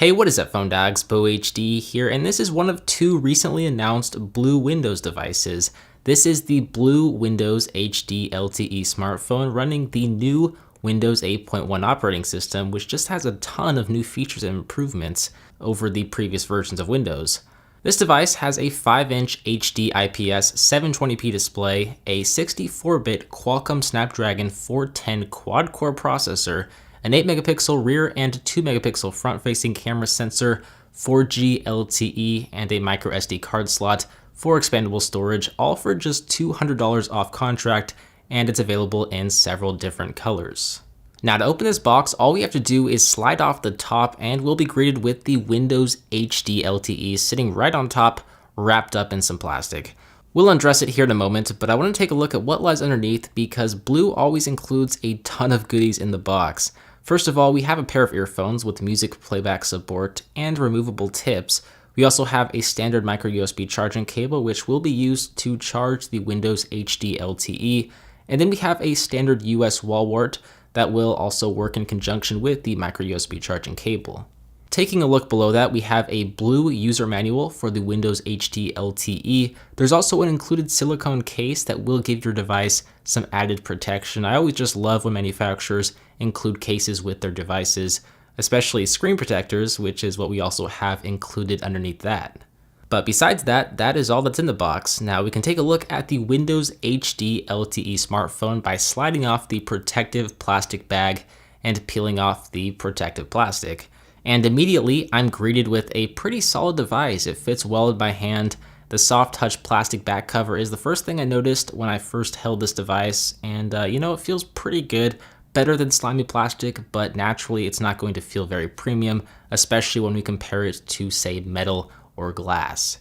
Hey, what is up, phone dogs? BoHD here, and this is one of two recently announced BLU Windows devices. This is the BLU Windows HD LTE smartphone running the new Windows 8.1 operating system, which just has a ton of new features and improvements over the previous versions of Windows. This device has a 5-inch HD IPS 720p display, a 64-bit Qualcomm Snapdragon 410 quad-core processor, an 8-megapixel rear and 2-megapixel front-facing camera sensor, 4G LTE, and a microSD card slot for expandable storage, all for just $200 off contract, and it's available in several different colors. Now, to open this box, all we have to do is slide off the top and we'll be greeted with the Windows HD LTE sitting right on top, wrapped up in some plastic. We'll undress it here in a moment, but I want to take a look at what lies underneath because BLU always includes a ton of goodies in the box. First of all, we have a pair of earphones with music playback support and removable tips. We also have a standard micro USB charging cable, which will be used to charge the Windows HD LTE. And then we have a standard US wall wart that will also work in conjunction with the micro USB charging cable. Taking a look below that, we have a BLU user manual for the Windows HD LTE. There's also an included silicone case that will give your device some added protection. I always just love when manufacturers include cases with their devices, especially screen protectors, which is what we also have included underneath that. But besides that, that is all that's in the box. Now we can take a look at the Windows HD LTE smartphone by sliding off the protective plastic bag and peeling off the protective plastic. And immediately I'm greeted with a pretty solid device. It fits well in my hand. The soft touch plastic back cover is the first thing I noticed when I first held this device, and it feels pretty good. Better than slimy plastic, but naturally it's not going to feel very premium, especially when we compare it to, say, metal or glass.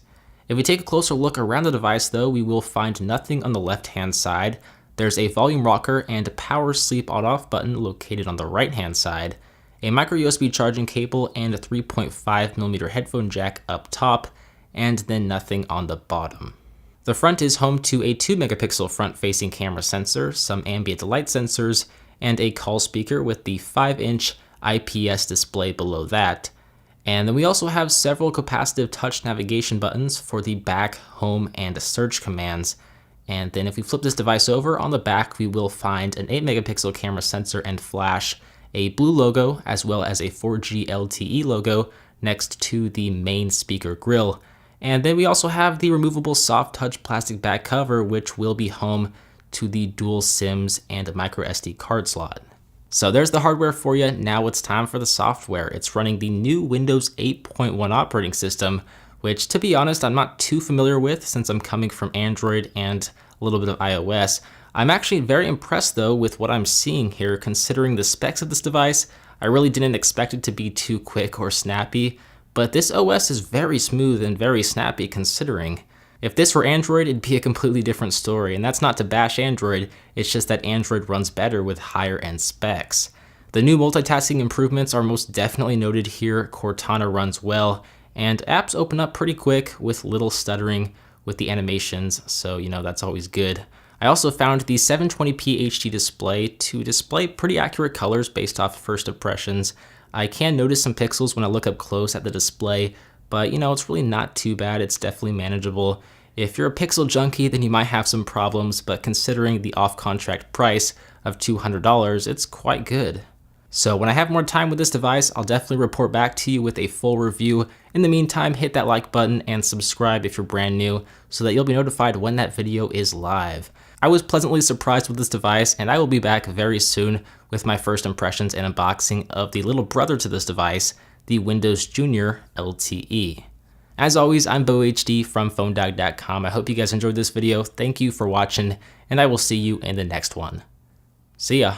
If we take a closer look around the device though, we will find nothing on the left-hand side. There's a volume rocker and a power sleep on-off button located on the right-hand side, a micro USB charging cable and a 3.5mm headphone jack up top, and then nothing on the bottom. The front is home to a 2-megapixel front-facing camera sensor, some ambient light sensors, and a call speaker with the 5-inch IPS display below that. And then we also have several capacitive touch navigation buttons for the back, home, and search commands. And then if we flip this device over, on the back we will find an 8-megapixel camera sensor and flash, a BLU logo, as well as a 4G LTE logo next to the main speaker grill. And then we also have the removable soft touch plastic back cover, which will be home to the dual SIMs and a micro SD card slot. So there's the hardware for you. Now it's time for the software. It's running the new Windows 8.1 operating system, which, to be honest, I'm not too familiar with since I'm coming from Android and a little bit of iOS. I'm actually very impressed though with what I'm seeing here. Considering the specs of this device, I really didn't expect it to be too quick or snappy, but this OS is very smooth and very snappy considering. If this were Android, it'd be a completely different story, and that's not to bash Android, it's just that Android runs better with higher end specs. The new multitasking improvements are most definitely noted here. Cortana runs well, and apps open up pretty quick with little stuttering with the animations, so that's always good. I also found the 720p HD display to display pretty accurate colors based off first impressions. I can notice some pixels when I look up close at the display, but it's really not too bad. It's definitely manageable. If you're a pixel junkie, then you might have some problems, but considering the off-contract price of $200, it's quite good. So when I have more time with this device, I'll definitely report back to you with a full review. In the meantime, hit that like button and subscribe if you're brand new so that you'll be notified when that video is live. I was pleasantly surprised with this device, and I will be back very soon with my first impressions and unboxing of the little brother to this device, the Windows Junior LTE. As always, I'm BoHD from PhoneDog.com. I hope you guys enjoyed this video. Thank you for watching, and I will see you in the next one. See ya.